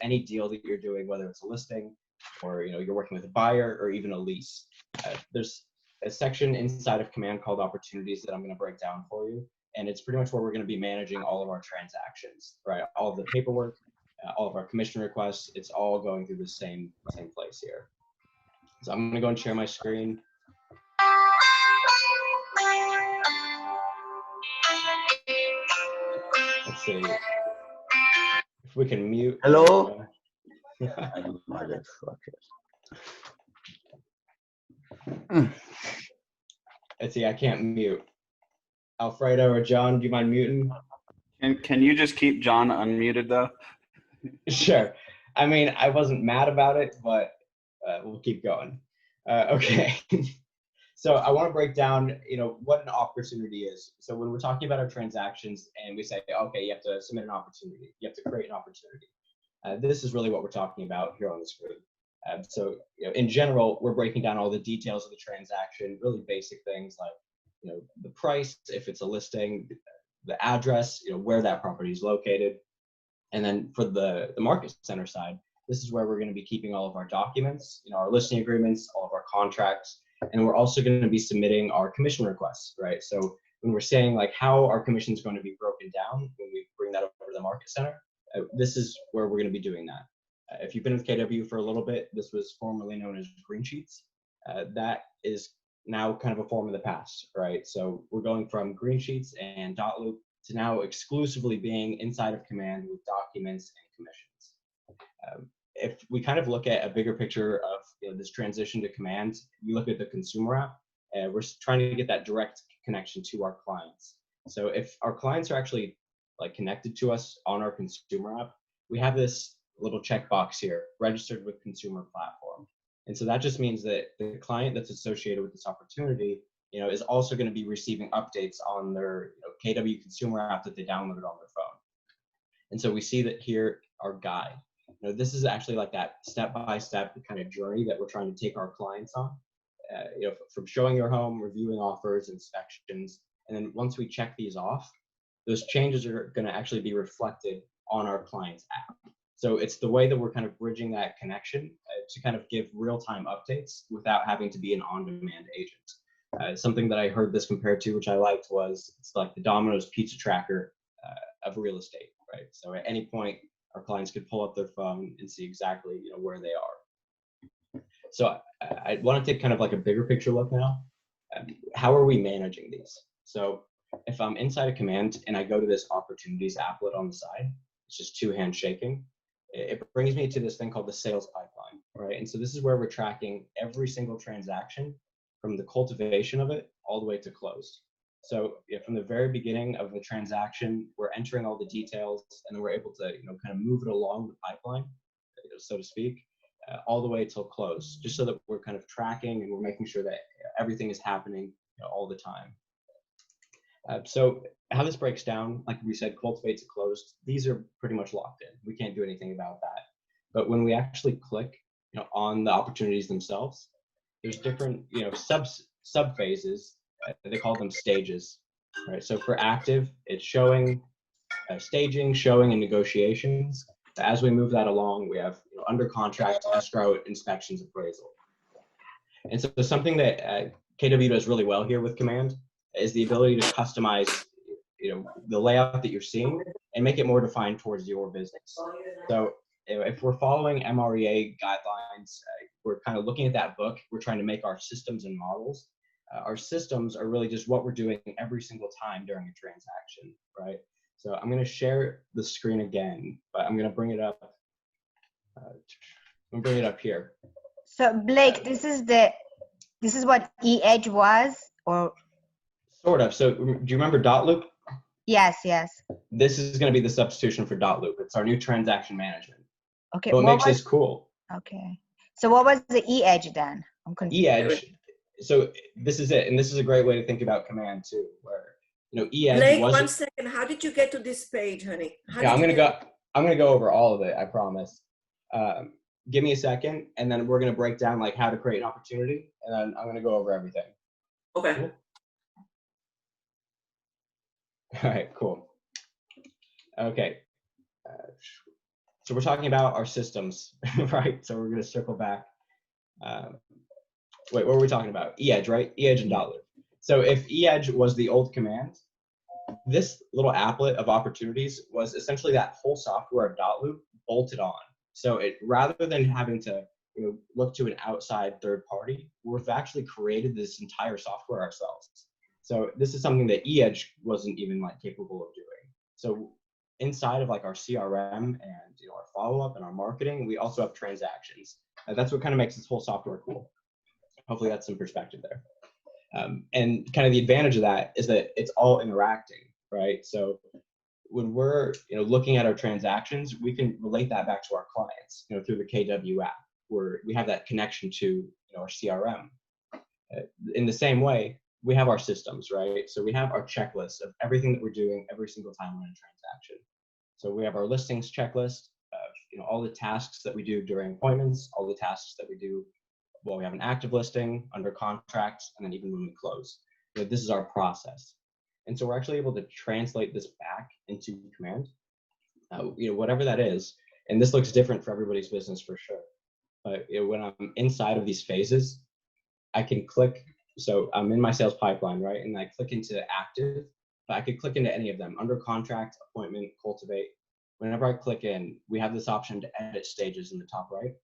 any deal that you're doing, whether it's a listing or you're working with a buyer or even a lease. There's a section inside of Command called Opportunities that I'm going to break down for you, and it's pretty much where we're going to be managing all of our transactions, right? All of the paperwork, all of our commission requests, it's all going through the same place here. So I'm going to go and share my screen. Let's see if we can mute. Hello. Let's see, I can't mute. Alfredo or John, do you mind muting? And can you just keep John unmuted though? Sure. I mean, I wasn't mad about it, but we'll keep going. Okay. So I want to break down, what an opportunity is. So when we're talking about our transactions and we say, okay, you have to submit an opportunity, you have to create an opportunity. This is really what we're talking about here on the screen. So in general, we're breaking down all the details of the transaction, really basic things like, the price, if it's a listing, the address, where that property is located. And then for the market center side, this is where we're going to be keeping all of our documents, our listing agreements, all of our contracts, and we're also going to be submitting our commission requests, right? So when we're saying like how our commission is going to be broken down when we bring that over to the market center, this is where we're going to be doing that. If you've been with KW for a little bit, this was formerly known as green sheets. That is now kind of a form of the past, right? So we're going from green sheets and dot loop to now exclusively being inside of Command with documents and commissions. If we kind of look at a bigger picture of this transition to Command, we look at the consumer app, and we're trying to get that direct connection to our clients. So if our clients are actually like connected to us on our consumer app, we have this little checkbox here, registered with consumer platform. And so that just means that the client that's associated with this opportunity, is also going to be receiving updates on their KW consumer app that they downloaded on their phone. And so we see that here, our guide. This is actually like that step-by-step kind of journey that we're trying to take our clients on. From showing your home, reviewing offers, inspections, and then once we check these off, those changes are going to actually be reflected on our client's app. So it's the way that we're kind of bridging that connection to kind of give real-time updates without having to be an on-demand agent. Something that I heard this compared to, which I liked, was it's like the Domino's pizza tracker of real estate, right? So at any point, our clients could pull up their phone and see exactly where they are. So I want to take kind of like a bigger picture look now. How are we managing these? So if I'm inside a Command and I go to this opportunities applet on the side, it's just two hands shaking. It brings me to this thing called the sales pipeline, right? And so this is where we're tracking every single transaction from the cultivation of it all the way to close. So from the very beginning of the transaction, we're entering all the details, and then we're able to kind of move it along the pipeline, so to speak, all the way till close, just so that we're kind of tracking and we're making sure that everything is happening all the time. So how this breaks down, like we said, cultivate to closed, these are pretty much locked in. We can't do anything about that. But when we actually click on the opportunities themselves, there's different sub phases. They call them stages, right? So for active, it's showing, staging, showing, and negotiations. As we move that along, we have under contract, escrow, inspections, appraisal. And so something that KW does really well here with Command is the ability to customize the layout that you're seeing and make it more defined towards your business. So if we're following MREA guidelines, we're kind of looking at that book, we're trying to make our systems and models. Our systems are really just what we're doing every single time during a transaction, right? So I'm going to share the screen again, but I'm going to bring it up. I'm going to bring it up here. So Blake, this is what E-Edge was, or? Sort of. So do you remember dot loop? Yes, yes. This is going to be the substitution for dot loop. It's our new transaction management. Okay. What makes this cool? Okay. So what was the E-Edge then? I'm confused. E-Edge. So this is it, and this is a great way to think about Command too, where E-Edge. Blake, 1 second. How did you get to this page, honey? I'm gonna go over all of it. I promise. Give me a second, and then we're gonna break down like how to create an opportunity, and then I'm gonna go over everything. Okay. Cool? All right. Cool. Okay. So we're talking about our systems, right? So we're going to circle back. Wait, what were we talking about? EEdge, right? EEdge and .loop. So if EEdge was the old command, this little applet of opportunities was essentially that whole software of .loop bolted on. So it, rather than having to look to an outside third party, we've actually created this entire software ourselves. So this is something that EEdge wasn't even like capable of doing. So inside of like our CRM and our follow-up and our marketing, we also have transactions. That's what kind of makes this whole software cool. Hopefully that's some perspective there. And kind of the advantage of that is that it's all interacting, right? So when we're looking at our transactions, we can relate that back to our clients, through the KW app, where we have that connection to our CRM. In the same way, we have our systems, right? So we have our checklist of everything that we're doing every single time we're in a transaction. So we have our listings checklist of all the tasks that we do during appointments, all the tasks that we do while we have an active listing, under contracts, and then even when we close. This is our process. And so we're actually able to translate this back into command, whatever that is. And this looks different for everybody's business for sure. But when I'm inside of these phases, I can click. So I'm in my sales pipeline, right? And I click into active, but I could click into any of them: under contract, appointment, cultivate. Whenever I click in, we have this option to edit stages in the top right.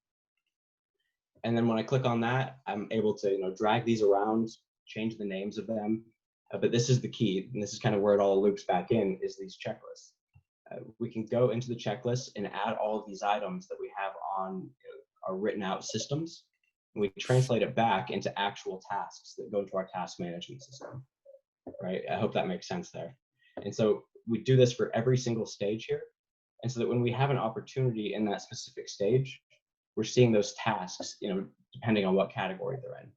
And then when I click on that, I'm able to drag these around, change the names of them. But this is the key, and this is kind of where it all loops back in, is these checklists. We can go into the checklist and add all of these items that we have on our written out systems, and we translate it back into actual tasks that go into our task management system, right? I hope that makes sense there. And so we do this for every single stage here. And so that when we have an opportunity in that specific stage, we're seeing those tasks, depending on what category they're in.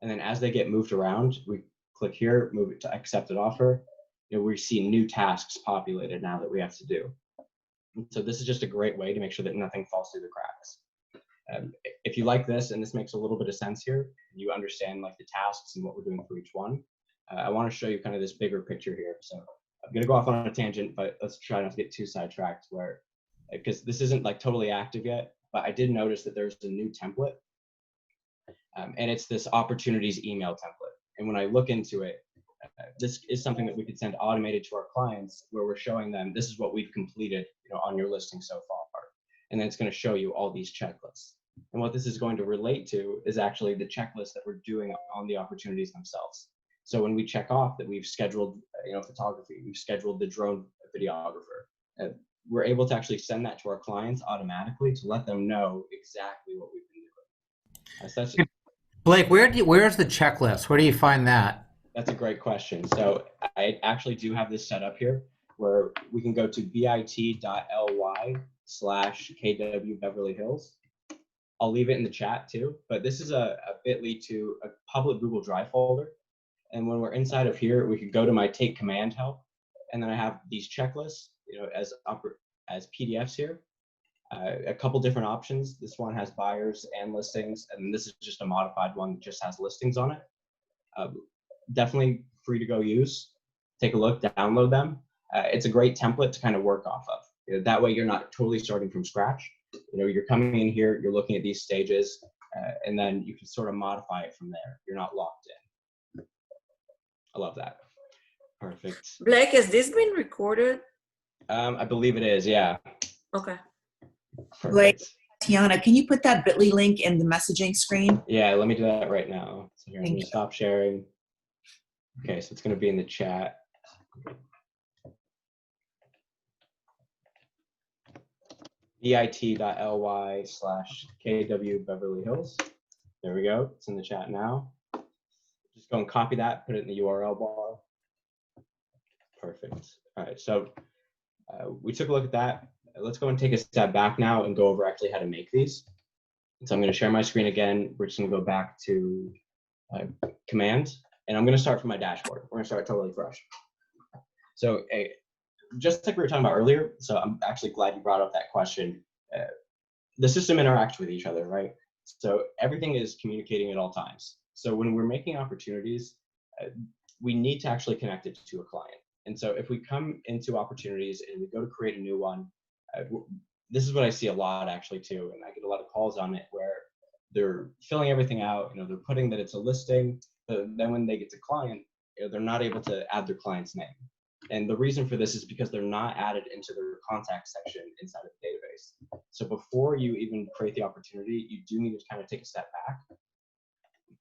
And then as they get moved around, we click here, move it to accepted offer. We see new tasks populated now that we have to do. And so this is just a great way to make sure that nothing falls through the cracks. If you like this, and this makes a little bit of sense here, you understand like the tasks and what we're doing for each one, I want to show you kind of this bigger picture here. So I'm going to go off on a tangent, but let's try not to get too sidetracked, because this isn't like totally active yet. But I did notice that there's a new template, and it's this opportunities email template. And when I look into it, this is something that we could send automated to our clients, where we're showing them this is what we've completed on your listing so far. And then it's going to show you all these checklists. And what this is going to relate to is actually the checklist that we're doing on the opportunities themselves. So when we check off that we've scheduled photography, we've scheduled the drone videographer, we're able to actually send that to our clients automatically to let them know exactly what we've been doing. Blake, where's the checklist? Where do you find that? That's a great question. So I actually do have this set up here where we can go to bit.ly/KW Beverly Hills. I'll leave it in the chat too, but this is a bit.ly to a public Google Drive folder. And when we're inside of here, we could go to my take command help. And then I have these checklists, as PDFs here. A couple different options. This one has buyers and listings, and this is just a modified one that just has listings on it. Definitely free to go use. Take a look, download them. It's a great template to kind of work off of. That way you're not totally starting from scratch. You're coming in here, you're looking at these stages, and then you can sort of modify it from there. You're not locked in. I love that. Perfect. Blake, has this been recorded? I believe it is, yeah. Okay. Perfect. Blake, Tiana, can you put that bit.ly link in the messaging screen? Yeah, let me do that right now. So here, I'm Thank going to you. stop sharing. Okay, so it's going to be in the chat. bit.ly/KW Beverly Hills. There we go. It's in the chat now. Just go and copy that, put it in the URL bar. Perfect. All right, so we took a look at that. Let's go and take a step back now and go over actually how to make these. So I'm going to share my screen again. We're just going to go back to command, and I'm going to start from my dashboard. We're going to start totally fresh. So just like we were talking about earlier, so I'm actually glad you brought up that question. The system interacts with each other, right? So everything is communicating at all times. So when we're making opportunities, we need to actually connect it to a client. And so if we come into opportunities and we go to create a new one, this is what I see a lot actually too, and I get a lot of calls on it where they're filling everything out. You know, they're putting that it's a listing, but then when they get to client, you know, they're not able to add their client's name. And the reason for this is because they're not added into their contact section inside of the database. So before you even create the opportunity, you do need to kind of take a step back.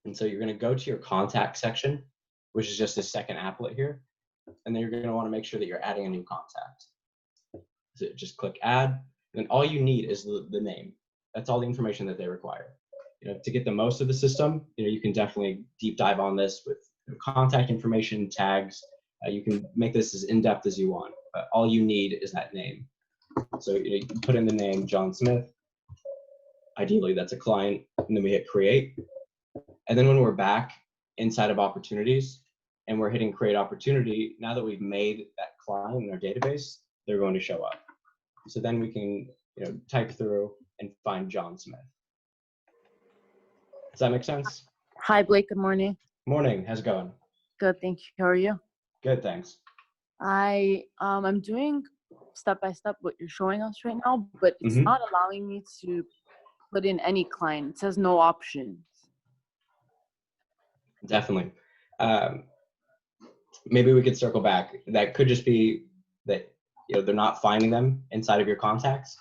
And so you're going to go to your contact section, which is just the second applet here. And then you're going to want to make sure that you're adding a new contact. So just click add. And all you need is the name. That's all the information that they require. You know, to get the most of the system, you know, you can definitely deep dive on this with contact information, tags. You can make this as in-depth as you want, but all you need is that name. So you can put in the name John Smith. Ideally, that's a client, and then we hit create. And then when we're back inside of opportunities and we're hitting create opportunity, now that we've made that client in our database, they're going to show up. So then we can, you know, type through and find John Smith. Does that make sense? Hi, Blake. Good morning. Morning. How's it going? Good, thank you. How are you? Good, thanks. I'm doing step by step what you're showing us right now, but it's not allowing me to put in any client. It says no options. Definitely. Maybe we could circle back. That could just be that, you know, they're not finding them inside of your contacts,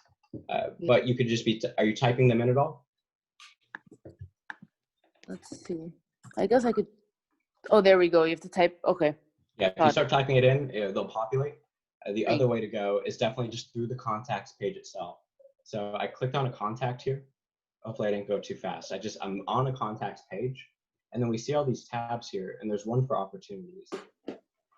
but you could just be, are you typing them in at all? Let's see. I guess I could. Oh, there we go. You have to type. Okay. Yeah, if you start typing it in, they'll populate. The other way to go is definitely just through the contacts page itself. So I clicked on a contact here. Hopefully I didn't go too fast. I'm on a contacts page, and then we see all these tabs here, and there's one for opportunities.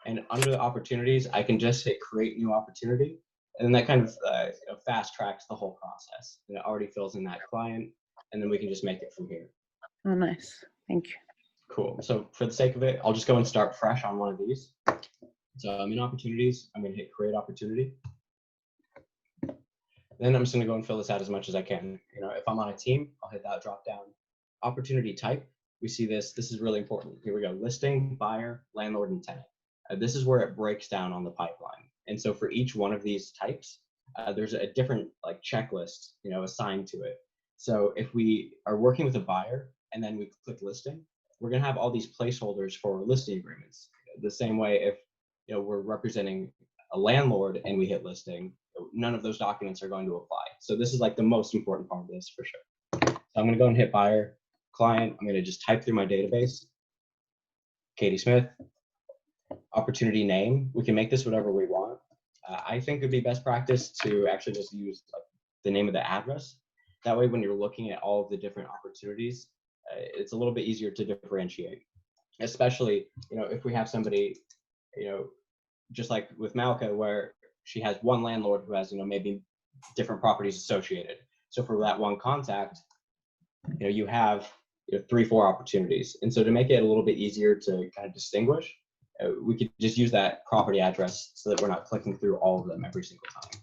And under the opportunities, I can just hit create new opportunity, and then that kind of you know, fast tracks the whole process. And it already fills in that client, and then we can just make it from here. Oh, nice. Thank you. Cool. So for the sake of it, I'll just go and start fresh on one of these. So I'm in opportunities. I'm going to hit create opportunity. Then I'm just going to go and fill this out as much as I can. You know, if I'm on a team, I'll hit that drop down. Opportunity type. We see this. This is really important. Here we go. Listing, buyer, landlord, and tenant. This is where it breaks down on the pipeline. And so for each one of these types, there's a different like checklist, you know, assigned to it. So if we are working with a buyer and then we click listing, we're going to have all these placeholders for listing agreements. The same way if, you know, we're representing a landlord and we hit listing, none of those documents are going to apply. So this is like the most important part of this for sure. So I'm going to go and hit buyer, client. I'm going to just type through my database, Katie Smith, opportunity name. We can make this whatever we want. I think it'd be best practice to actually just use like, the name of the address. That way, when you're looking at all of the different opportunities, it's a little bit easier to differentiate, especially, you know, if we have somebody, you know, just like with Malika, where she has one landlord who has, you know, maybe different properties associated. So for that one contact, you know, you have, you know, 3-4 opportunities. And so to make it a little bit easier to kind of distinguish, we could just use that property address so that we're not clicking through all of them every single time. It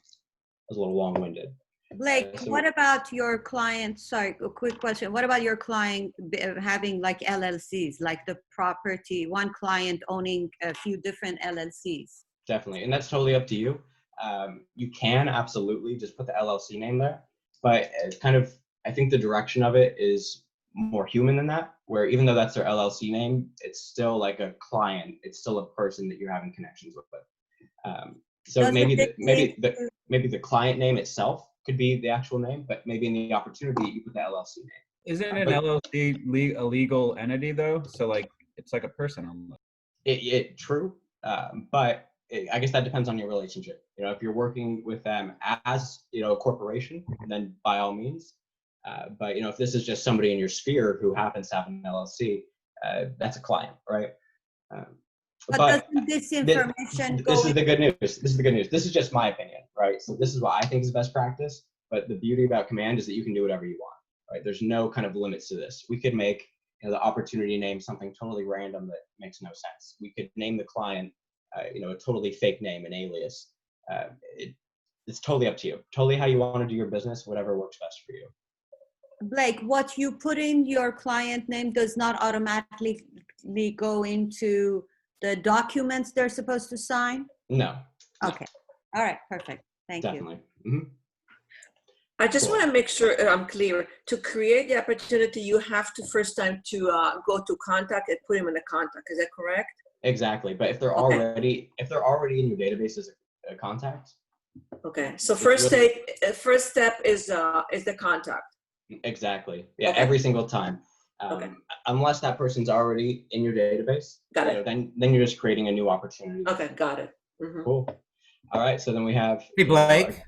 was a little long-winded. Blake, what about your client? Sorry, a quick question. What about your client having like LLCs, like the property, one client owning a few different LLCs? Definitely, and that's totally up to you. You can absolutely just put the LLC name there, but it's kind of, I think the direction of it is more human than that, where even though that's their LLC name, it's still like a client. It's still a person that you're having connections with. So maybe the client name itself could be the actual name, but maybe in the opportunity you put the LLC name. Isn't an LLC a legal entity though? So like it's like a person almost. True, but I guess that depends on your relationship. You know, if you're working with them as, you know, a corporation, then by all means. But you know, if this is just somebody in your sphere who happens to have an LLC, that's a client, right? But doesn't this information go? This is the good news. This is the good news. This is just my opinion, right? So this is what I think is best practice. But the beauty about Command is that you can do whatever you want, right? There's no kind of limits to this. We could make, you know, the opportunity name something totally random that makes no sense. We could name the client, you know, a totally fake name, an alias. It's totally up to you. Totally how you want to do your business, whatever works best for you. Blake, what you put in your client name does not automatically go into the documents they're supposed to sign? No. Okay. All right. Perfect. Thank you. Definitely. Mm-hmm. I just Cool. want to make sure I'm clear. To create the opportunity, you have to first time to go to contact and put him in the contact. Is that correct? Exactly. But if they're Okay. already in your database as a contact, Okay. So It's first really- step is the contact. exactly. Yeah, Okay. every single time. Okay. Unless that person's already in your database, Got you know, it. then you're just creating a new opportunity. Okay. Got it. Mhm. Cool. All right. So then we have. Hey, Blake.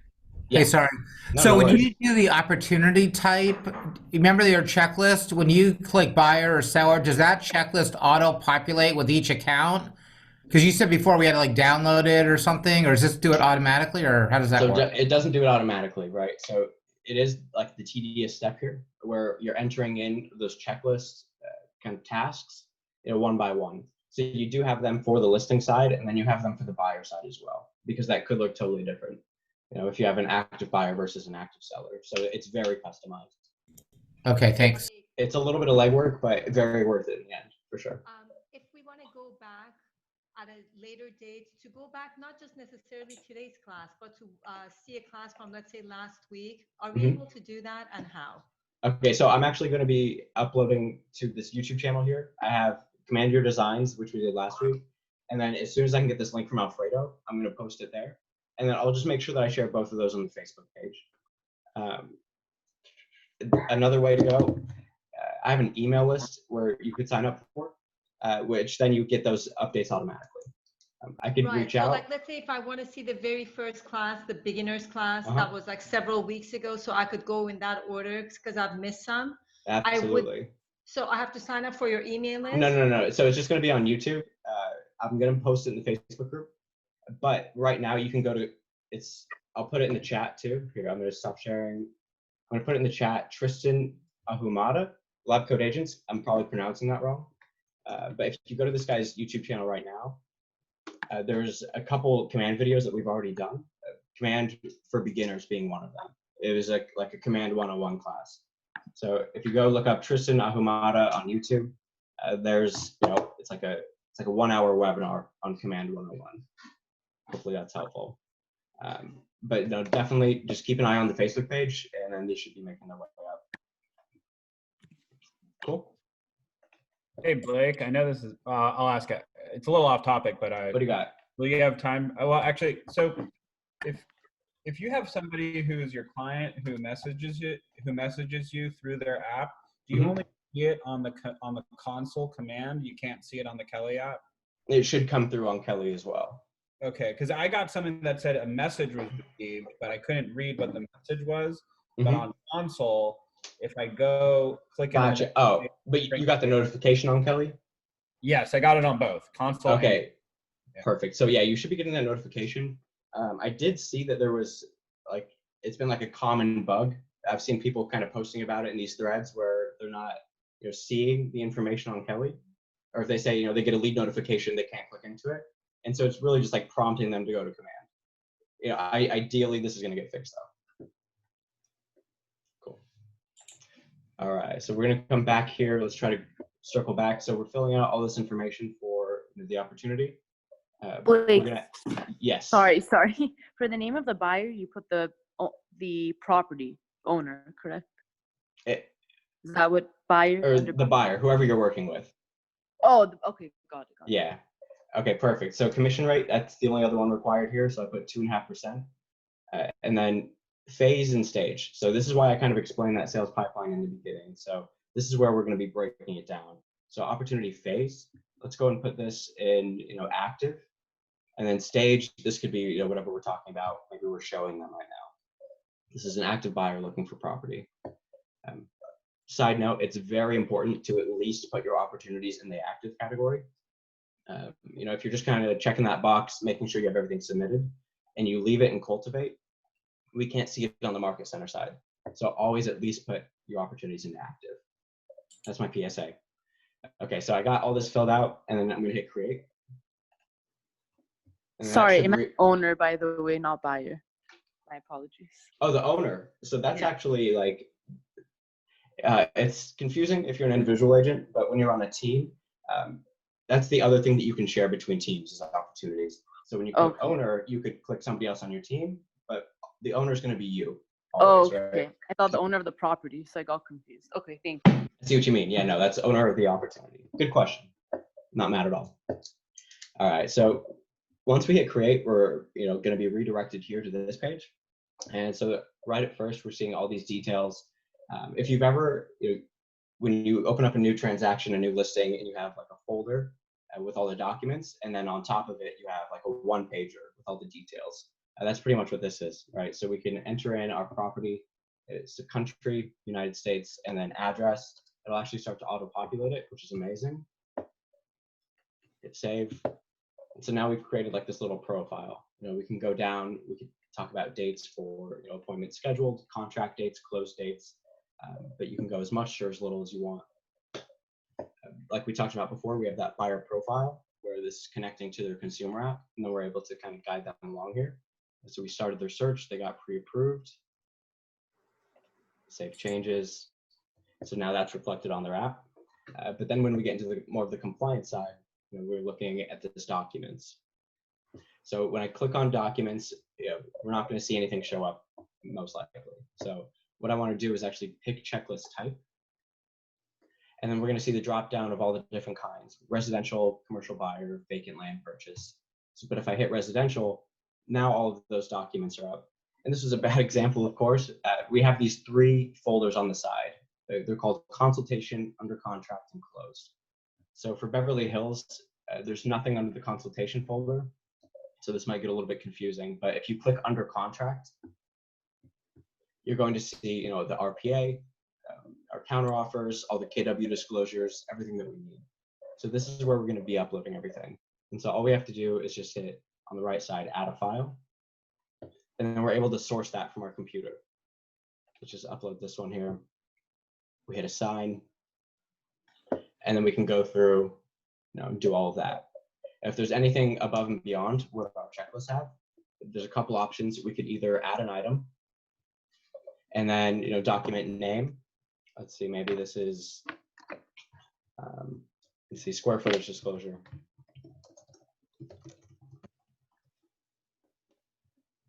Yeah. Hey, sorry. No, So no when worries. you do the opportunity type, remember your checklist? When you click buyer or seller, does that checklist auto-populate with each account? Because you said before we had to like download it or something, or does this do it automatically, or how does that So work? it doesn't do it automatically, right? So it is like the tedious step here, where you're entering in those checklist kind of tasks, you know, one by one. So you do have them for the listing side, and then you have them for the buyer side as well, because that could look totally different. You know, if you have an active buyer versus an active seller, so it's very customized. Okay, thanks. It's a little bit of legwork, but very worth it in the end, for sure. If we want to go back at a later date, to go back, not just necessarily today's class, but to see a class from, let's say, last week, are we able to do that, and how? Okay, so I'm actually going to be uploading to this YouTube channel here. I have Command Your Designs, which we did last week. And then as soon as I can get this link from Alfredo, I'm going to post it there. And then I'll just make sure that I share both of those on the Facebook page. Another way to go, I have an email list where you could sign up for, which then you get those updates automatically. I could Right. reach So out. like, let's say if I want to see the very first class, the beginner's class, Uh-huh. that was like several weeks ago, so I could go in that order because I've missed some. Absolutely. So I have to sign up for your email list? No. So it's just going to be on YouTube. I'm going to post it in the Facebook group. But right now you can go to, I'll put it in the chat too. Here, I'm going to stop sharing. I'm going to put it in the chat. Tristan Ahumada, Lab Code Agents. I'm probably pronouncing that wrong. But if you go to this guy's YouTube channel right now, there's a couple command videos that we've already done. Command for beginners being one of them. It was like a command 101 class. So if you go look up Tristan Ahumada on YouTube, there's, you know, it's like a 1 hour webinar on command 101. Hopefully that's helpful. But no, definitely just keep an eye on the Facebook page, and then they should be making their way up. Cool. Hey Blake, I know this is. I'll ask it. It's a little off topic, but What do you got? will you have time? Well, actually, so if you have somebody who is your client who messages you through their app, do you only see it on the console command? You can't see it on the Kelly app. It should come through on Kelly as well. Okay, because I got something that said a message was received, but I couldn't read what the message was. But on console, if I go click it. Gotcha. Oh, but you got the notification on Kelly? Yes, I got it on both console. Okay, yeah. Perfect. So yeah, you should be getting that notification. I did see that there was it's been like a common bug. I've seen people kind of posting about it in these threads where they're not, you know, seeing the information on Kelly, or if they say, you know, they get a lead notification, they can't click into it. And so it's really just like prompting them to go to command. You know, ideally this is going to get fixed though. Cool. All right, so we're going to come back here. Let's try to circle back. So we're filling out all this information for the opportunity. Blake, yes. Sorry. For the name of the buyer, you put the property owner, correct? Is that what buyer? Or the buyer, whoever you're working with. Oh, okay, got it. Yeah. Okay, perfect. So commission rate, that's the only other one required here. So I put 2.5%. And then phase and stage. So this is why I kind of explained that sales pipeline in the beginning. So this is where we're going to be breaking it down. So opportunity phase, let's go and put this in, you know, active. And then stage, this could be, you know, whatever we're talking about. Maybe we're showing them right now. This is an active buyer looking for property. Side note, it's very important to at least put your opportunities in the active category. You know, if you're just kind of checking that box, making sure you have everything submitted, and you leave it in cultivate, we can't see it on the market center side. So always at least put your opportunities into active. That's my PSA. Okay, so I got all this filled out, and then I'm going to hit create. Sorry, I meant owner, by the way, not buyer. My apologies. Oh, the owner. So that's actually like, it's confusing if you're an individual agent, but when you're on a team, that's the other thing that you can share between teams is opportunities. So when you click owner, you could click somebody else on your team, but the owner is going to be you Oh, always, right? okay. I thought the owner of the property, so I got confused. Okay, thank you. I see what you mean. Yeah, no, that's owner of the opportunity. Good question. Not mad at all. All right, so once we hit create, we're going to be redirected here to this page. And so right at first, we're seeing all these details. If you've ever, when you open up a new transaction, a new listing, and you have like a folder with all the documents, and then on top of it, you have like a one-pager with all the details. That's pretty much what this is, right? So we can enter in our property, it's the country, United States, and then address. It'll actually start to auto-populate it, which is amazing. Hit save. And so now we've created like this little profile. We can go down, we can talk about dates for appointments scheduled, contract dates, close dates, but you can go as much or as little as you want. Like we talked about before, we have that buyer profile where this is connecting to their consumer app, and then we're able to kind of guide them along here. So we started their search, they got pre-approved, save changes. So now that's reflected on their app. But then when we get into more of the compliance side, we're looking at this documents. So when I click on documents, we're not going to see anything show up most likely. So what I want to do is actually pick checklist type. And then we're going to see the drop down of all the different kinds: residential, commercial buyer, vacant land purchase. So, but if I hit residential, now all of those documents are up. And this is a bad example, of course. We have these 3 folders on the side. They're called consultation, under contract, and closed. So for Beverly Hills, there's nothing under the consultation folder. So this might get a little bit confusing, but if you click under contract, you're going to see, the RPA, our counteroffers, all the KW disclosures, everything that we need. So this is where we're going to be uploading everything. And so all we have to do is just hit on the right side, add a file. And then we're able to source that from our computer. Let's just upload this one here. We hit assign. And then we can go through, do all of that. If there's anything above and beyond what our checklists have, there's a couple options. We could either add an item and then, document name. Let's see, maybe this is, let's see, square footage disclosure.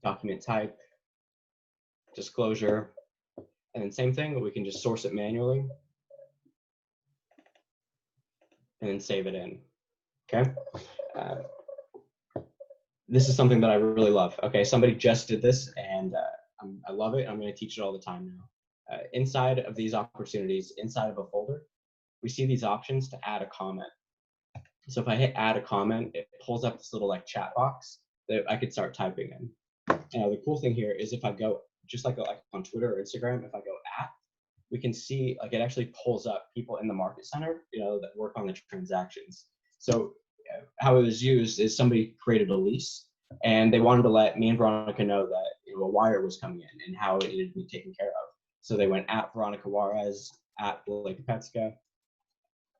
Document type, disclosure, and then same thing, we can just source it manually and then save it in, okay? This is something that I really love. Okay, somebody just did this and I love it. I'm gonna teach it all the time now. Inside of these opportunities, inside of a folder, we see these options to add a comment. So if I hit add a comment, it pulls up this little like chat box that I could start typing in. Now the cool thing here is if I go, just like on Twitter or Instagram, if I go at, we can see like it actually pulls up people in the market center, that work on the transactions. So how it was used is somebody created a lease and they wanted to let me and Veronica know that a wire was coming in and how it needed to be taken care of. So they went at Veronica Juarez, at Blake Petska.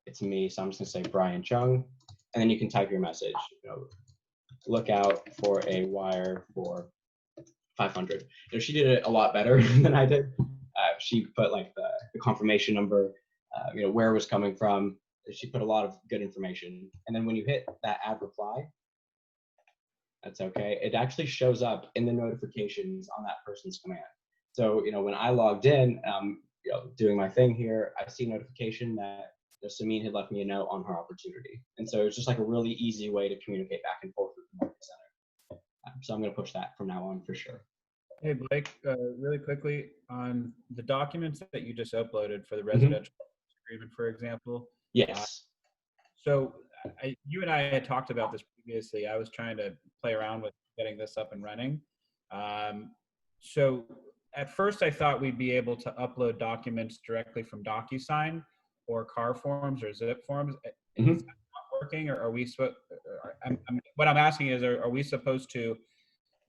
It's me, so I'm just gonna say Brian Chung, and then you can type your message. Look out for a wire for 500. She did it a lot better than I did. She put like the confirmation number, where it was coming from. She put a lot of good information. And then when you hit that add reply, that's okay. It actually shows up in the notifications on that person's command. So, when I logged in, doing my thing here, I see notification that Samin had left me a note on her opportunity. And so it's just like a really easy way to communicate back and forth with the market center. So I'm going to push that from now on for sure. Hey, Blake, really quickly on the documents that you just uploaded for the residential agreement, for example. Yes. So you and I had talked about this previously. I was trying to play around with getting this up and running. So at first I thought we'd be able to upload documents directly from DocuSign or car forms or zip forms. Is that not working, or are we what I'm asking is, are we supposed to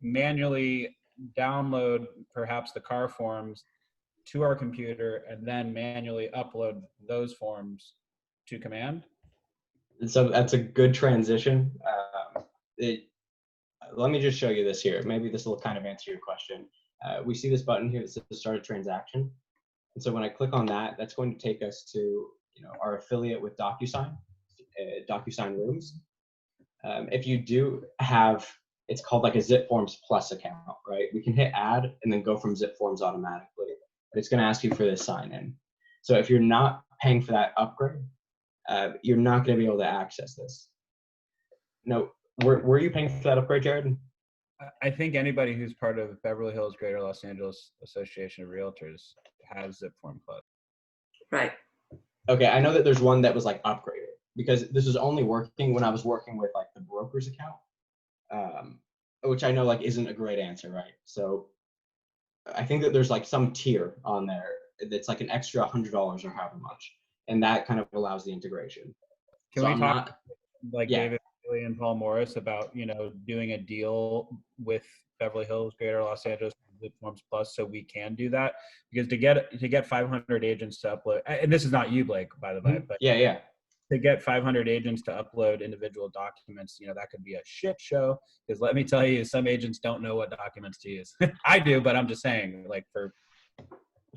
manually download perhaps the car forms to our computer and then manually upload those forms to command? So that's a good transition. Let me just show you this here. Maybe this will kind of answer your question. We see this button here that says start a transaction. And so when I click on that, that's going to take us to our affiliate with DocuSign, DocuSign Rooms. If you do have it's called like a Zip Forms Plus account, right? We can hit add and then go from Zip Forms automatically. But it's going to ask you for this sign in. So if you're not paying for that upgrade, you're not going to be able to access this. Now, were you paying for that upgrade, Jared? I think anybody who's part of Beverly Hills Greater Los Angeles Association of Realtors has Zip Form Plus. Right. Okay, I know that there's one that was like upgraded because this was only working when I was working with like the broker's account, which I know like isn't a great answer, right? So I think that there's like some tier on there that's like an extra $100 or however much, and that kind of allows the integration. Can so we I'm talk not, like yeah. David Bailey and Paul Morris about, doing a deal with Beverly Hills Greater Los Angeles Zip Forms Plus so we can do that? Because to get 500 agents to upload, and this is not you, Blake, by the way, but yeah. To get 500 agents to upload individual documents, that could be a shit show. Because let me tell you, some agents don't know what documents to use. I do, but I'm just saying, like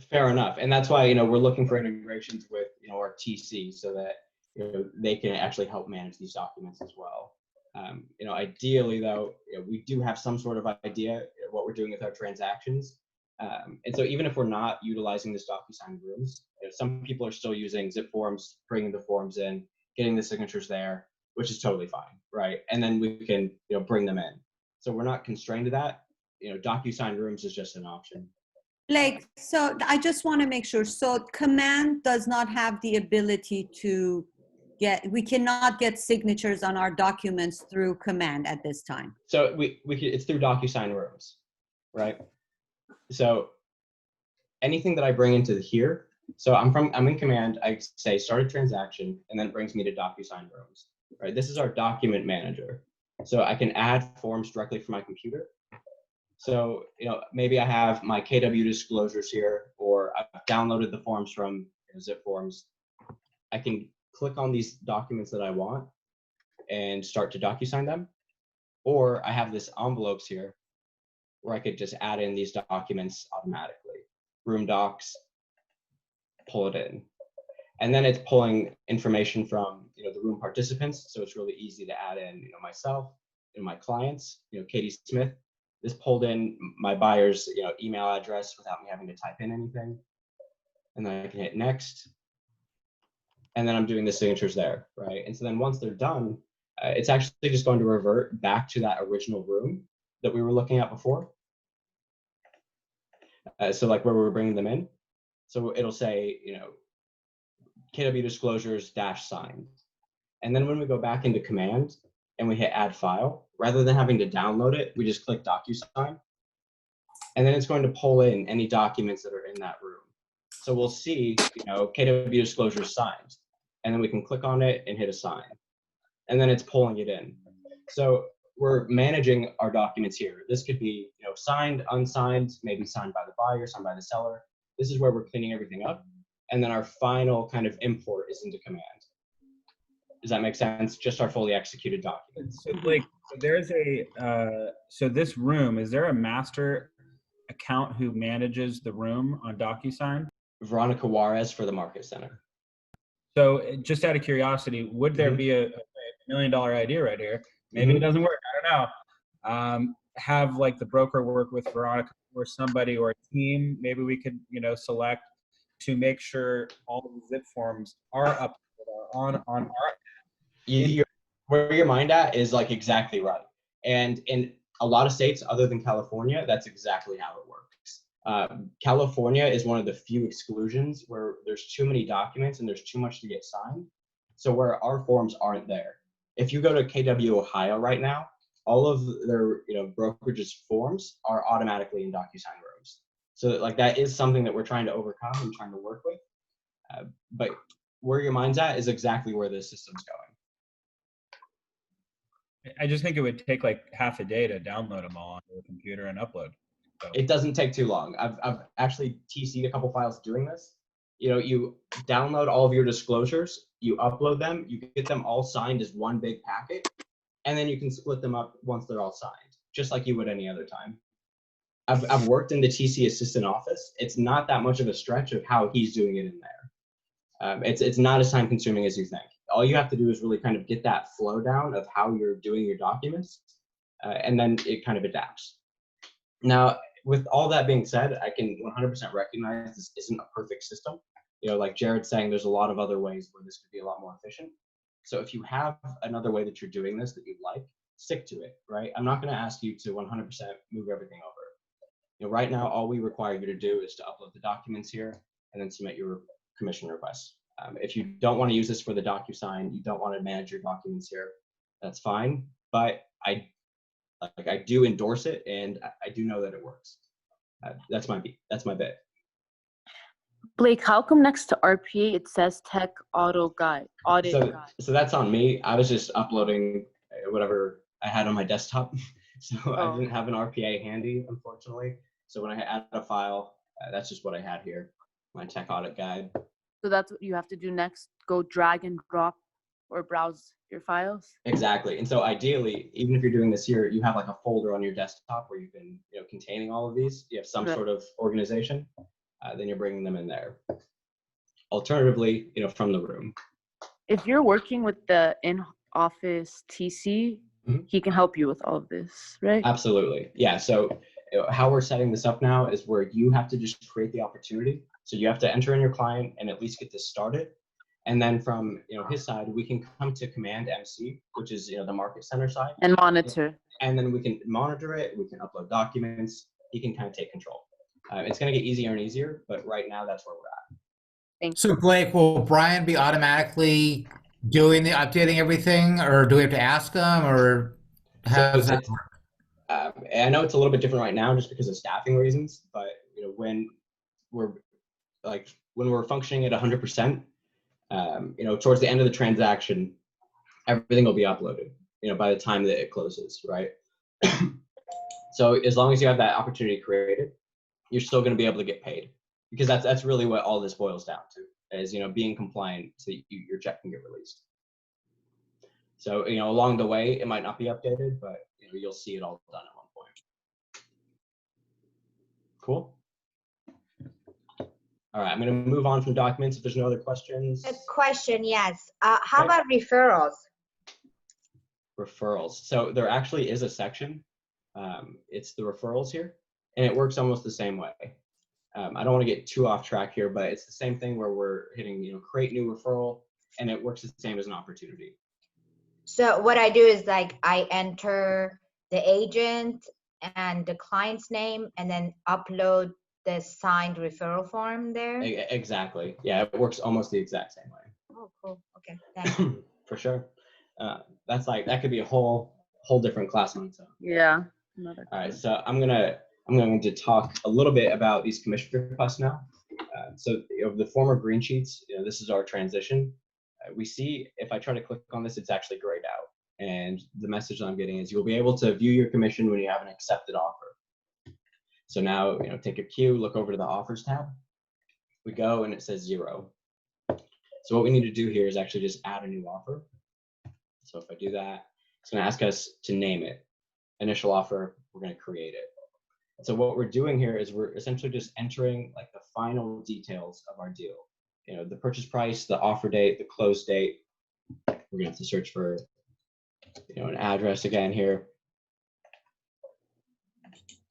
Fair enough, and that's why we're looking for integrations with our TC so that they can actually help manage these documents as well. Ideally though, we do have some sort of idea of what we're doing with our transactions, and so even if we're not utilizing this DocuSign rooms, some people are still using Zip Forms, bringing the forms in, getting the signatures there, which is totally fine, right? And then we can bring them in. So we're not constrained to that. DocuSign rooms is just an option. Blake, so I just want to make sure. So Command does not have the ability to we cannot get signatures on our documents through Command at this time. So it's through DocuSign rooms, right? So anything that I bring into here, so I'm in Command, I say start a transaction, and then it brings me to DocuSign rooms, right? This is our document manager. So I can add forms directly from my computer. So, maybe I have my KW disclosures here, or I've downloaded the forms from Zip Forms. I can click on these documents that I want and start to DocuSign them. Or I have this envelopes here where I could just add in these documents automatically. Room docs, pull it in. And then it's pulling information from the room participants. So it's really easy to add in myself, my clients, Katie Smith. This pulled in my buyer's email address without me having to type in anything. And then I can hit next. And then I'm doing the signatures there, right? And so then once they're done, it's actually just going to revert back to that original room that we were looking at before. So like where we were bringing them in. So it'll say, KW disclosures -signed. And then when we go back into Command and we hit add file, rather than having to download it, we just click DocuSign. And then it's going to pull in any documents that are in that room. So we'll see, KW disclosure signed. And then we can click on it and hit assign. And then it's pulling it in. So we're managing our documents here. This could be, signed, unsigned, maybe signed by the buyer, signed by the seller. This is where we're cleaning everything up. And then our final kind of import is into Command. Does that make sense? Just our fully executed documents. So Blake, there's so this room, is there a master account who manages the room on DocuSign? Veronica Juarez for the Market Center. So just out of curiosity, would there be a $1 million idea right here? Maybe it doesn't work. I don't know. Have like the broker work with Veronica or somebody or a team. Maybe we could, select to make sure all the Zip Forms are up on our. Where your mind at is like exactly right. And in a lot of states other than California, that's exactly how it works. California is one of the few exclusions where there's too many documents and there's too much to get signed. So where our forms aren't there. If you go to KW Ohio right now, all of their brokerage's forms are automatically in DocuSign rooms. So like that is something that we're trying to overcome and trying to work with. But where your mind's at is exactly where the system's going. I just think it would take like half a day to download them all onto the computer and upload. So. It doesn't take too long. I've actually TC'd a couple files doing this. You download all of your disclosures, you upload them, you get them all signed as one big packet, and then you can split them up once they're all signed, just like you would any other time. I've worked in the TC assistant office. It's not that much of a stretch of how he's doing it in there. It's not as time consuming as you think. All you have to do is really kind of get that flow down of how you're doing your documents, and then it kind of adapts. Now, with all that being said, I can 100% recognize this isn't a perfect system. Like Jared's saying, there's a lot of other ways where this could be a lot more efficient. So if you have another way that you're doing this that you like, stick to it, right? I'm not going to ask you to 100% move everything over. Right now, all we require you to do is to upload the documents here and then submit your commission request. If you don't want to use this for the DocuSign, you don't want to manage your documents here, that's fine. But I do endorse it, and I do know that it works. That's my bit. Blake, how come next to RPA it says Tech Audit Guide? So that's on me. I was just uploading whatever I had on my desktop. So I didn't have an RPA handy, unfortunately. So when I added a file, that's just what I had here, my Tech Audit Guide. So that's what you have to do next. Go drag and drop or browse your files. Exactly. And so ideally, even if you're doing this here, you have like a folder on your desktop where you've been, containing all of these. You have some sort of organization. Then you're bringing them in there. Alternatively, from the room. If you're working with the in-office TC, he can help you with all of this, right? Absolutely. Yeah. So how we're setting this up now is where you have to just create the opportunity. So you have to enter in your client and at least get this started. And then from his side, we can come to Command MC, which is the Market Center side. And monitor. And then we can monitor it. We can upload documents. He can kind of take control. It's going to get easier and easier, but right now that's where we're at. Thanks. So Blake, will Brian be automatically doing the updating everything, or do we have to ask him, or how does that work? I know it's a little bit different right now just because of staffing reasons, but when we're functioning at 100%, towards the end of the transaction, everything will be uploaded, by the time that it closes, right? So as long as you have that opportunity created, you're still going to be able to get paid, because that's really what all this boils down to, is being compliant so your check can get released. So along the way it might not be updated, but you'll see it all done at one point. Cool. All right, I'm going to move on from documents if there's no other questions. A question, yes. How about referrals? Referrals. So there actually is a section. It's the referrals here, and it works almost the same way. I don't want to get too off track here, but it's the same thing where we're hitting, create new referral, and it works the same as an opportunity. So what I do is I enter the agent and the client's name and then upload the signed referral form there. Exactly. Yeah, it works almost the exact same way. Oh, cool. Okay, thanks. For sure. That could be a whole different class on its own. Yeah. All right, so I'm going to talk a little bit about these commission requests now. So the former green sheets, this is our transition. We see if I try to click on this, it's actually grayed out. And the message that I'm getting is you'll be able to view your commission when you have an accepted offer. So now, take a cue, look over to the offers tab. We go and it says 0. So what we need to do here is actually just add a new offer. So if I do that, it's going to ask us to name it. Initial offer, we're going to create it. So what we're doing here is we're essentially just entering the final details of our deal. The purchase price, the offer date, the close date. We're going to have to search for, an address again here.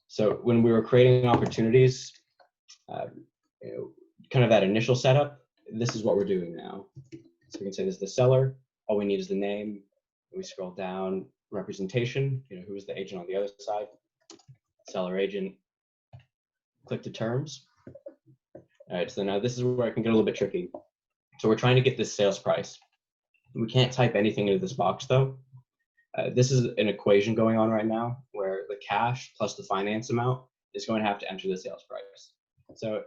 So when we were creating opportunities, kind of that initial setup, this is what we're doing now. So we can say this is the seller. All we need is the name. We scroll down, representation, who is the agent on the other side, seller agent, click to terms. All right, so now this is where it can get a little bit tricky. So we're trying to get this sales price. We can't type anything into this box though. This is an equation going on right now where the cash plus the finance amount is going to have to enter the sales price. So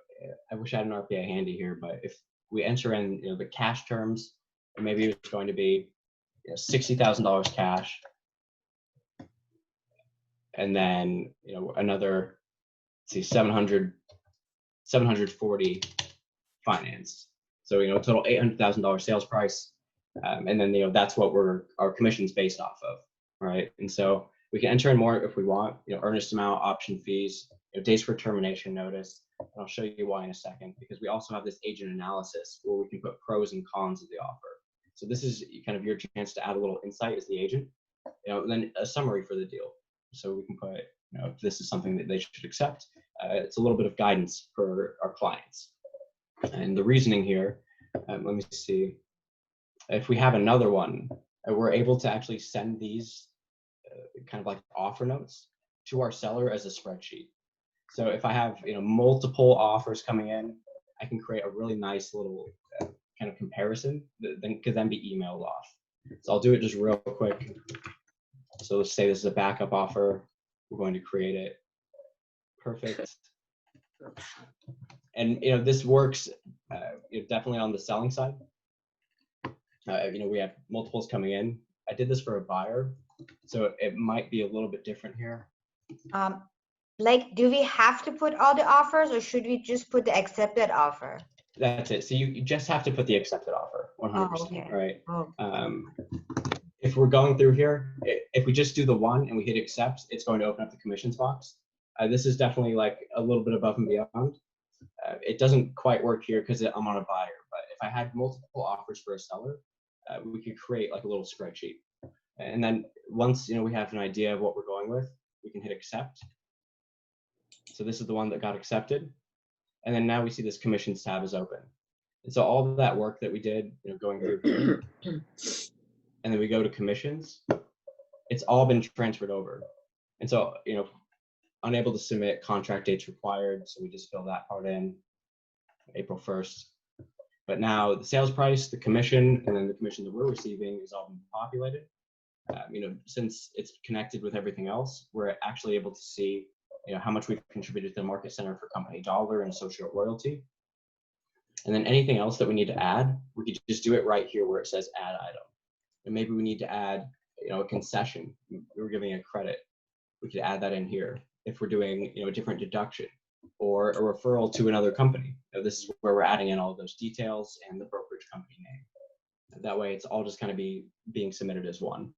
I wish I had an RPA handy here, but if we enter in the cash terms, maybe it's going to be $60,000 cash, and then another, let's see, 740 finance. So total $800,000 sales price, and then that's what our commission's based off of, right? And so we can enter in more if we want, earnest amount, option fees, days for termination notice. And I'll show you why in a second, because we also have this agent analysis where we can put pros and cons of the offer. So this is kind of your chance to add a little insight as the agent, and then a summary for the deal. So we can put, if this is something that they should accept. It's a little bit of guidance for our clients. And the reasoning here, let me see. If we have another one, we're able to actually send these kind of like offer notes to our seller as a spreadsheet. So if I have multiple offers coming in, I can create a really nice little kind of comparison that then could then be emailed off. So I'll do it just real quick. So let's say this is a backup offer. We're going to create it. Perfect. And this works definitely on the selling side. We have multiples coming in. I did this for a buyer, so it might be a little bit different here. Like, do we have to put all the offers, or should we just put the accepted offer? That's it. So you just have to put the accepted offer, 100%, Oh, okay. right? Oh. If we're going through here, if we just do the one and we hit accept, it's going to open up the commissions box. This is definitely like a little bit above and beyond. It doesn't quite work here because I'm on a buyer, but if I had multiple offers for a seller, we could create like a little spreadsheet. And then once we have an idea of what we're going with, we can hit accept. So this is the one that got accepted. And then now we see this commissions tab is open. And so all of that work that we did, going through here, and then we go to commissions, it's all been transferred over. And so, unable to submit contract dates required. So we just fill that part in, April 1st. But now the sales price, the commission, and then the commission that we're receiving is all been populated. Since it's connected with everything else, we're actually able to see, how much we've contributed to the market center for company dollar and associate royalty. And then anything else that we need to add, we could just do it right here where it says add item. And maybe we need to add, a concession. We're giving a credit. We could add that in here. If we're doing, a different deduction or a referral to another company. This is where we're adding in all of those details and the brokerage company name. That way it's all just kind of being submitted as one.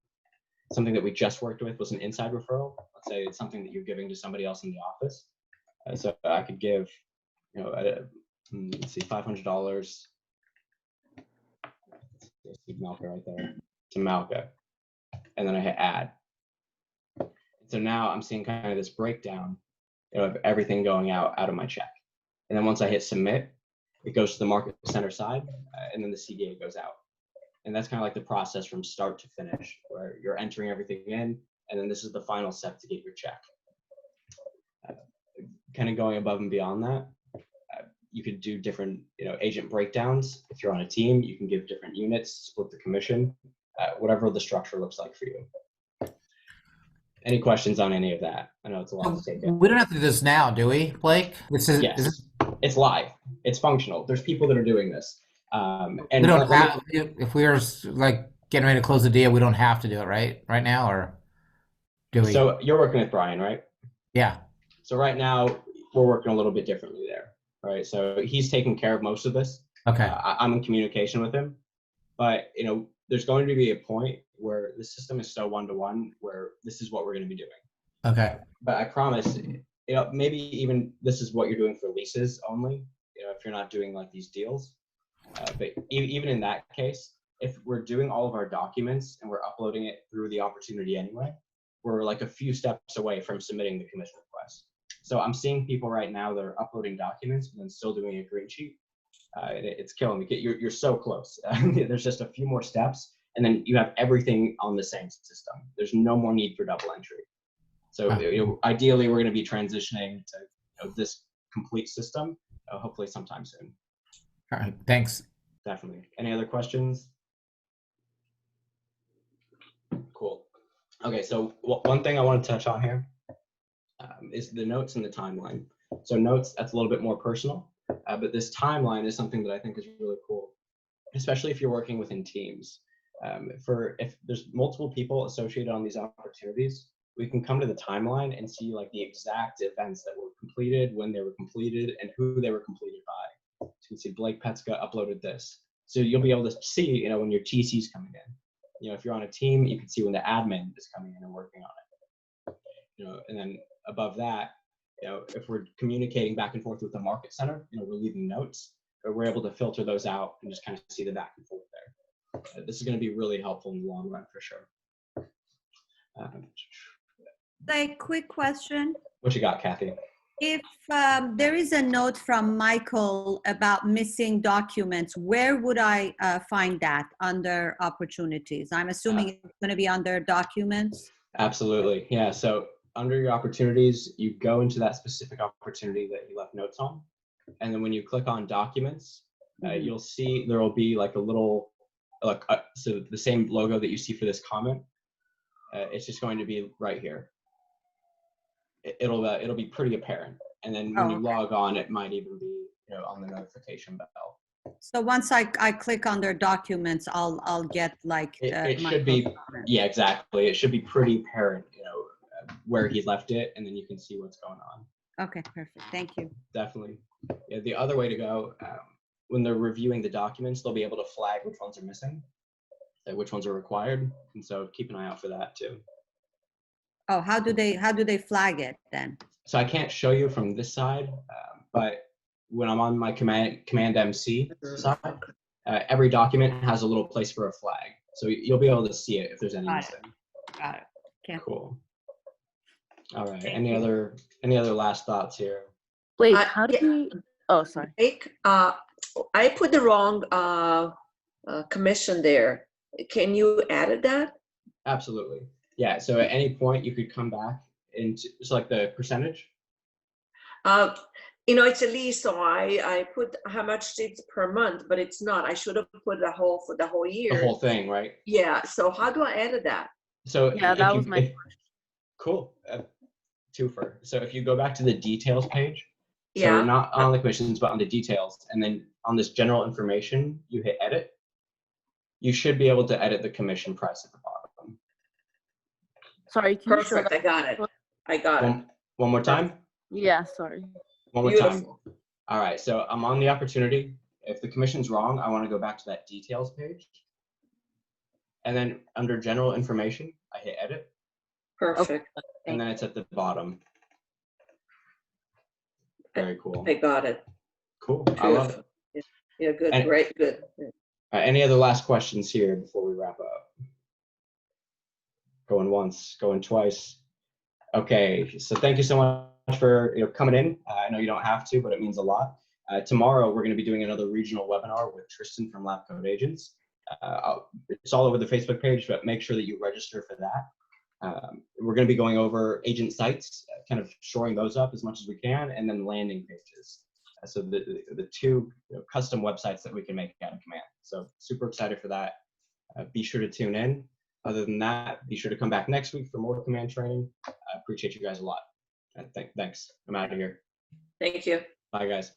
Something that we just worked with was an inside referral. Let's say it's something that you're giving to somebody else in the office. So I could give, let's see, $500. See Malka right there to Malka. And then I hit add. So now I'm seeing kind of this breakdown of everything going out of my check. And then once I hit submit, it goes to the market center side, and then the CDA goes out. And that's kind of like the process from start to finish, where you're entering everything in, and then this is the final step to get your check. Kind of going above and beyond that, you could do different, agent breakdowns. If you're on a team, you can give different units, split the commission, whatever the structure looks like for you. Any questions on any of that? I know it's a lot to take in. We don't have to do this now, do we, Blake? Yes, it's live. It's functional. There's people that are doing this. And we don't have, if we are like getting ready to close the deal, we don't have to do it right now, or do we? So you're working with Brian, right? Yeah. So right now we're working a little bit differently there, right? So he's taking care of most of this. Okay. I'm in communication with him, but there's going to be a point where the system is so one-to-one where this is what we're going to be doing. Okay. But I promise, maybe even this is what you're doing for leases only, if you're not doing like these deals. But even in that case, if we're doing all of our documents and we're uploading it through the opportunity anyway, we're like a few steps away from submitting the commission request. So I'm seeing people right now that are uploading documents and then still doing a green sheet. It's killing me. You're so close. There's just a few more steps, and then you have everything on the same system. There's no more need for double entry. So ideally, we're going to be transitioning to this complete system, hopefully sometime soon. All right. Thanks. Definitely. Any other questions? Cool. Okay. So one thing I want to touch on here is the notes and the timeline. So notes, that's a little bit more personal. But this timeline is something that I think is really cool, especially if you're working within teams. If there's multiple people associated on these opportunities, we can come to the timeline and see like the exact events that were completed, when they were completed, and who they were completed by. So you can see Blake Petska uploaded this. So you'll be able to see, when your TC's coming in. If you're on a team, you can see when the admin is coming in and working on it. And then above that, if we're communicating back and forth with the market center, we're leaving notes, we're able to filter those out and just kind of see the back and forth there. This is going to be really helpful in the long run for sure. A quick question. What you got, Kathy? If there is a note from Michael about missing documents, where would I find that under opportunities? I'm assuming it's going to be under documents. Absolutely. Yeah. So under your opportunities, you go into that specific opportunity that you left notes on. And then when you click on documents, you'll see there will be like a little, so the same logo that you see for this comment, it's just going to be right here. It'll be pretty apparent. And then when you log on, it might even be, on the notification bell. So once I click under documents, I'll get like it should be, yeah, exactly. It should be pretty apparent, where he left it, and then you can see what's going on. Okay, perfect. Thank you. Definitely. Yeah, the other way to go, when they're reviewing the documents, they'll be able to flag which ones are missing, which ones are required, and so keep an eye out for that too. Oh, how do they flag it then? So I can't show you from this side, but when I'm on my Command MC side, every document has a little place for a flag, so you'll be able to see it if there's any missing. Got it. Okay. Cool. All right. Any other last thoughts here? Wait, how do we? Oh, sorry. I put the wrong commission there. Can you edit that? Absolutely. Yeah. So at any point you could come back and select the percentage. It's a lease, so I put how much it's per month, but it's not. I should have put for the whole year. The whole thing, right? Yeah. So how do I edit that? So yeah, that was my question. Cool. Twofer. So if you go back to the details page, Yeah. so not on the commissions, but on the details, and then on this general information, you hit edit. You should be able to edit the commission price at the bottom. Sorry, can you show Perfect. that? I got it. One more time. Yeah, sorry. One more Beautiful. time. All right. So I'm on the opportunity. If the commission's wrong, I want to go back to that details page. And then under general information, I hit edit. Perfect. And then it's at the bottom. Very cool. I got it. Cool. I love it. Yeah, good. And- Great. Good. Any other last questions here before we wrap up? Going once, going twice. Okay, so thank you so much for coming in. I know you don't have to, but it means a lot. Tomorrow we're going to be doing another regional webinar with Tristan from Lab Code Agents. It's all over the Facebook page, but make sure that you register for that. We're going to be going over agent sites, kind of shoring those up as much as we can, and then landing pages. So the two custom websites that we can make out of Command. So super excited for that. Be sure to tune in. Other than that, be sure to come back next week for more Command training. I appreciate you guys a lot. Thanks. I'm out of here. Thank you. Bye, guys.